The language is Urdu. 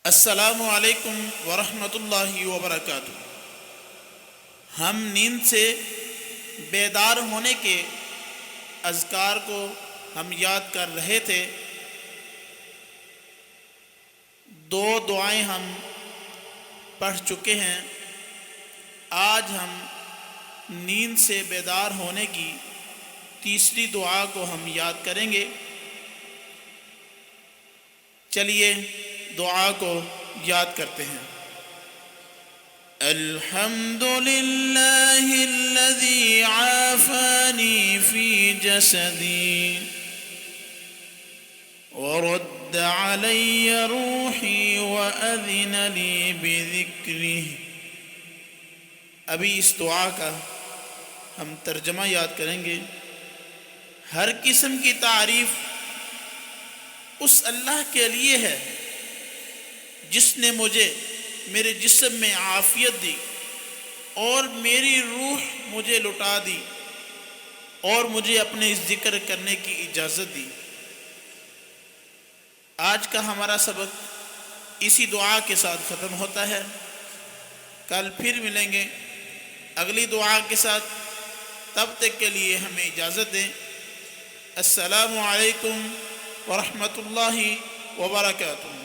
السلام علیکم ورحمۃ اللہ وبرکاتہ۔ ہم نیند سے بیدار ہونے کے اذکار کو ہم یاد کر رہے تھے۔ دو دعائیں ہم پڑھ چکے ہیں۔ آج ہم نیند سے بیدار ہونے کی تیسری دعا کو ہم یاد کریں گے۔ چلیے دعا کو یاد کرتے ہیں۔ الحمد للہ الذی عافانی فی جسدی ورد علی روحی وأذن لی بذکرہ۔ ابھی اس دعا کا ہم ترجمہ یاد کریں گے۔ ہر قسم کی تعریف اس اللہ کے لیے ہے جس نے مجھے میرے جسم میں عافیت دی اور میری روح مجھے لٹا دی اور مجھے اپنے ذکر کرنے کی اجازت دی۔ آج کا ہمارا سبق اسی دعا کے ساتھ ختم ہوتا ہے۔ کل پھر ملیں گے اگلی دعا کے ساتھ۔ تب تک کے لیے ہمیں اجازت دیں۔ السلام علیکم ورحمۃ اللہ وبرکاتہ۔